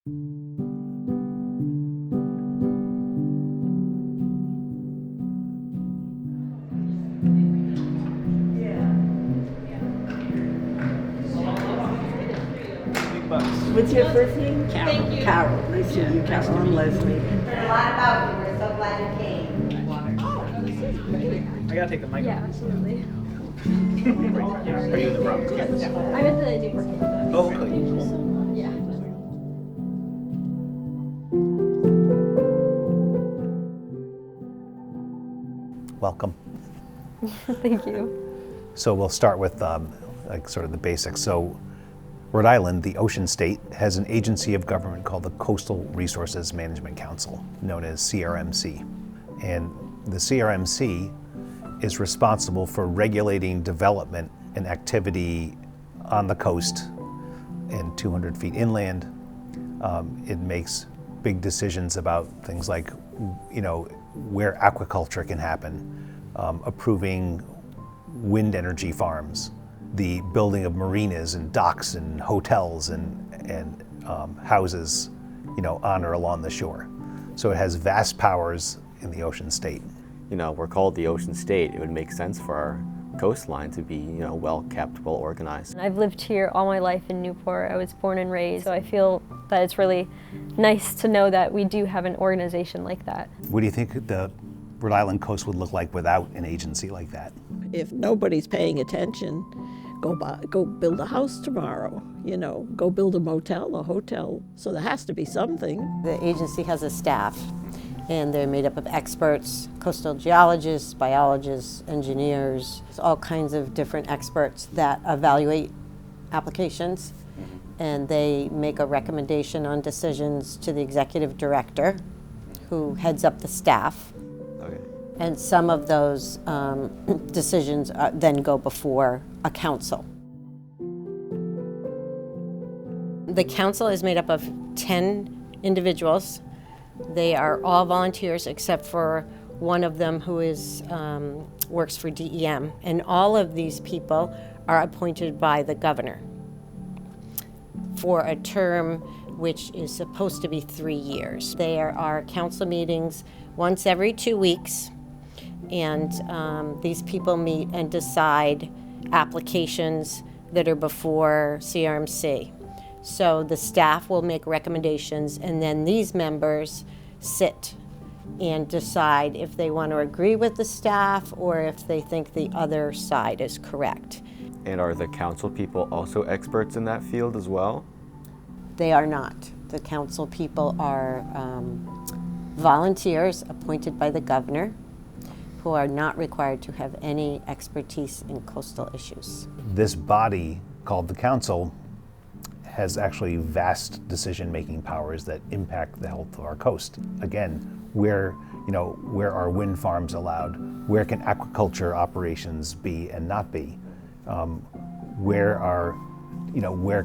What's your first name? Carol. Thank you. Carol. Nice to meet you, Carol. I'm Leslie. Heard a lot about you. We're so glad you came. Oh, this is great. I gotta take the mic. Yeah, absolutely. Are you in the room? Yes. I'm at the Duke's game. Oh, okay. Yeah. Welcome. Thank you. So we'll start with like sort of the basics. So Rhode Island, the ocean state, has an agency of government called the Coastal Resources Management Council, known as CRMC. And the CRMC is responsible for regulating development and activity on the coast and 200 feet inland. It makes big decisions about things like, where aquaculture can happen, approving wind energy farms, the building of marinas and docks and hotels and houses, on or along the shore. So it has vast powers in the ocean state. We're called the ocean state. It would make sense for our coastline to be, well kept, well organized. I've lived here all my life in Newport. I was born and raised, so I feel that it's really nice to know that we do have an organization like that. What do you think the Rhode Island coast would look like without an agency like that? If nobody's paying attention, go build a house tomorrow, go build a motel, a hotel. So there has to be something. The agency has a staff, and they're made up of experts, coastal geologists, biologists, engineers, all kinds of different experts that evaluate applications, and they make a recommendation on decisions to the executive director, who heads up the staff. Okay. And some of those decisions then go before a council. The council is made up of 10 individuals. They are all volunteers except for one of them who is works for DEM. And all of these people are appointed by the governor for a term which is supposed to be 3 years. There are council meetings once every 2 weeks, and these people meet and decide applications that are before CRMC. So the staff will make recommendations, and then these members sit and decide if they want to agree with the staff or if they think the other side is correct. And are the council people also experts in that field as well? They are not. The council people are volunteers appointed by the governor who are not required to have any expertise in coastal issues. This body called the council has actually vast decision-making powers that impact the health of our coast. Again, where are wind farms allowed? Where can aquaculture operations be and not be? Where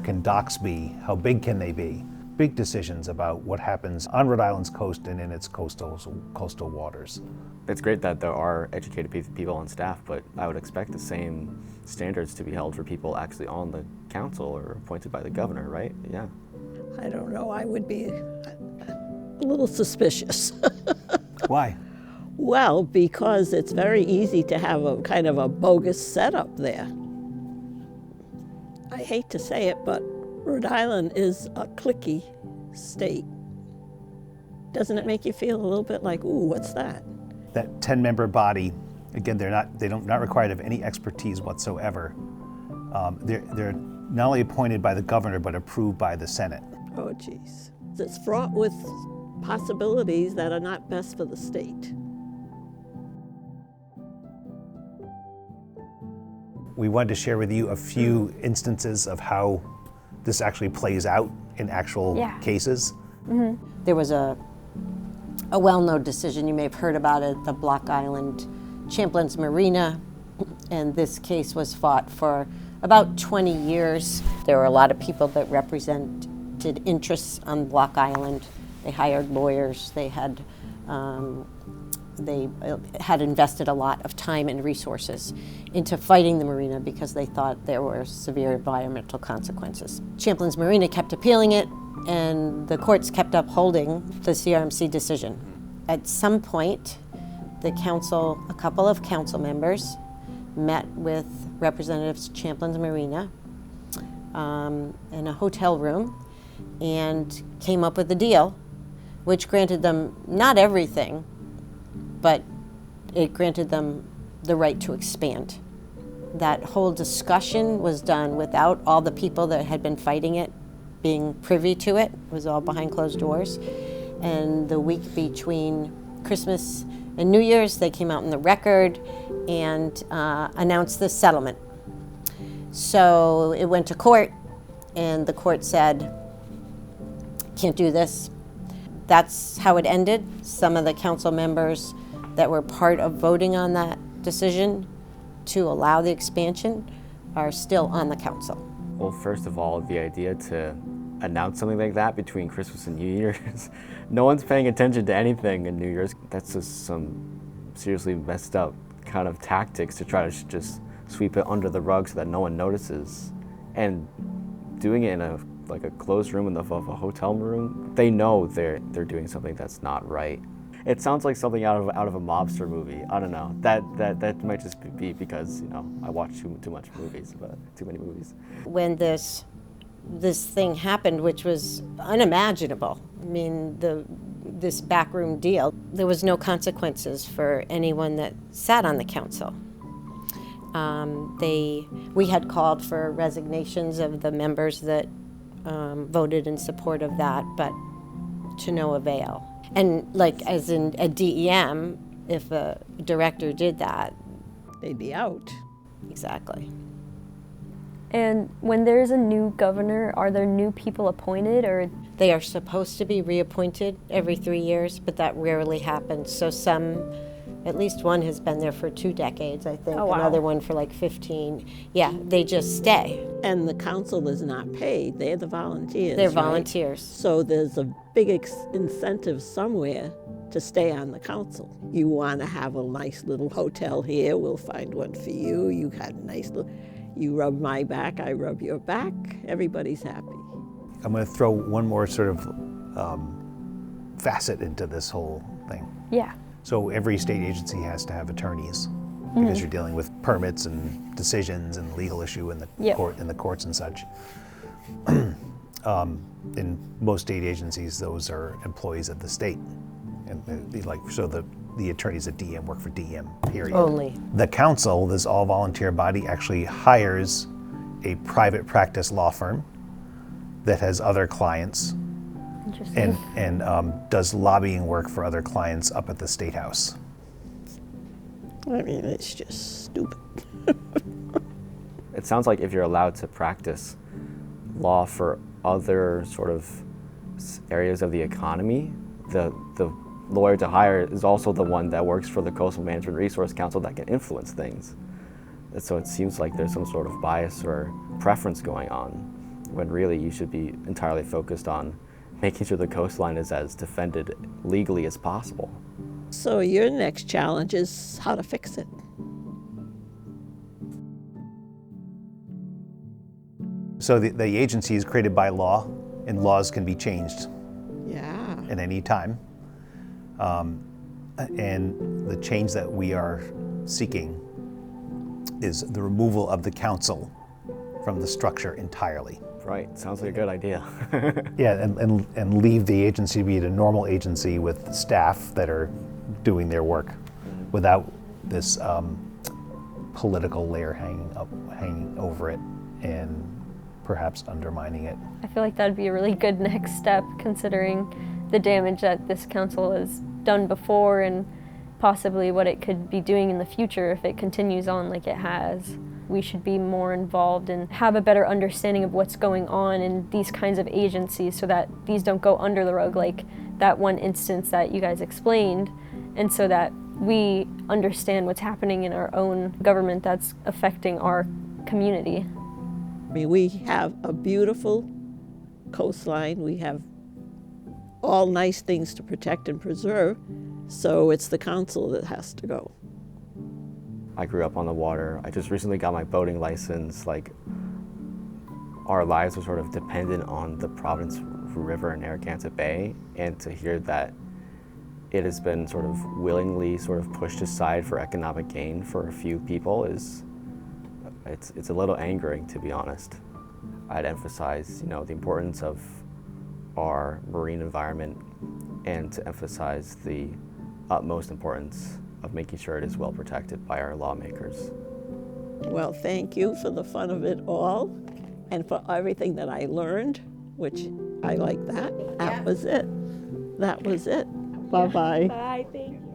can docks be? How big can they be? Big decisions about what happens on Rhode Island's coast and in its coastal waters. It's great that there are educated people on staff, but I would expect the same standards to be held for people actually on the council or appointed by the governor, right? Yeah. I don't know, I would be a little suspicious. Why? Well, because it's very easy to have a kind of a bogus setup there. I hate to say it, but Rhode Island is a cliquey state. Doesn't it make you feel a little bit like, ooh, what's that? That 10-member body, again, they're not required of any expertise whatsoever. They're not only appointed by the governor, but approved by the Senate. Oh, geez. It's fraught with possibilities that are not best for the state. We wanted to share with you a few instances of how this actually plays out in actual cases. Mm-hmm. There was a well-known decision, you may have heard about it, the Block Island Champlain's Marina, and this case was fought for about 20 years. There were a lot of people that represented interests on Block Island. They hired lawyers, they had invested a lot of time and resources into fighting the marina because they thought there were severe environmental consequences. Champlain's Marina kept appealing it. and the courts kept upholding the CRMC decision. At some point, the council, a couple of council members, met with Representatives Champlin Marina in a hotel room and came up with a deal which granted them not everything, but it granted them the right to expand. That whole discussion was done without all the people that had been fighting it being privy to it. It was all behind closed doors. And the week between Christmas and New Year's, they came out in the record and announced this settlement. So it went to court, and the court said, can't do this. That's how it ended. Some of the council members that were part of voting on that decision to allow the expansion are still on the council. Well, first of all, the idea to announce something like that between Christmas and New Year's, no one's paying attention to anything in New Year's. That's just some seriously messed up kind of tactics to try to just sweep it under the rug so that no one notices. And doing it in a closed room in of a hotel room, they know they're doing something that's not right. It sounds like something out of a mobster movie. I don't know. That might just be because I watch too much movies, too many movies. When this thing happened, which was unimaginable. I mean, this backroom deal, there was no consequences for anyone that sat on the council. We had called for resignations of the members that voted in support of that, but to no avail. And as in a DEM, if a director did that, They'd be out. exactly. And when there's a new governor, are there new people appointed, or? They are supposed to be reappointed every 3 years, but that rarely happens. So at least one has been there for 2 decades, I think. Oh, wow. Another one for 15. Yeah, they just stay. And the council is not paid. They're the volunteers. They're right? volunteers. So there's a big incentive somewhere to stay on the council. You want to have a nice little hotel here, we'll find one for you. You had a nice little, you rub my back, I rub your back. Everybody's happy. I'm going to throw one more sort of facet into this whole thing. Yeah. So every state agency has to have attorneys because you're dealing with permits and decisions and legal issue in the courts and such. In most state agencies, those are employees of the state, and the attorneys at DM work for DM. Period. Only. The council, this all volunteer body, actually hires a private practice law firm that has other clients Interesting. and does lobbying work for other clients up at the State House. I mean, it's just stupid. It sounds like if you're allowed to practice law for other sort of areas of the economy, the lawyer to hire is also the one that works for the Coastal Management Resource Council that can influence things. And so it seems like there's some sort of bias or preference going on, when really you should be entirely focused on making sure the coastline is as defended legally as possible. So your next challenge is how to fix it. So the agency is created by law, and laws can be changed Yeah. at any time. And the change that we are seeking is the removal of the council from the structure entirely. Right, sounds like a good idea. Yeah, and leave the agency to be a normal agency with staff that are doing their work without this political layer hanging over it and perhaps undermining it. I feel like that'd be a really good next step, considering the damage that this council has done before and possibly what it could be doing in the future if it continues on like it has. We should be more involved and have a better understanding of what's going on in these kinds of agencies so that these don't go under the rug like that one instance that you guys explained, and so that we understand what's happening in our own government that's affecting our community. I mean, we have a beautiful coastline. We have all nice things to protect and preserve. So it's the council that has to go. I grew up on the water. I just recently got my boating license. Like, our lives are sort of dependent on the Providence River and Narragansett Bay, and to hear that it has been sort of willingly sort of pushed aside for economic gain for a few people it's a little angering, to be honest. I'd emphasize, the importance of our marine environment and to emphasize the utmost importance of making sure it is well protected by our lawmakers. Well, thank you for the fun of it all and for everything that I learned, which I like that. That was it. That was it. Bye-bye. Bye, thank you.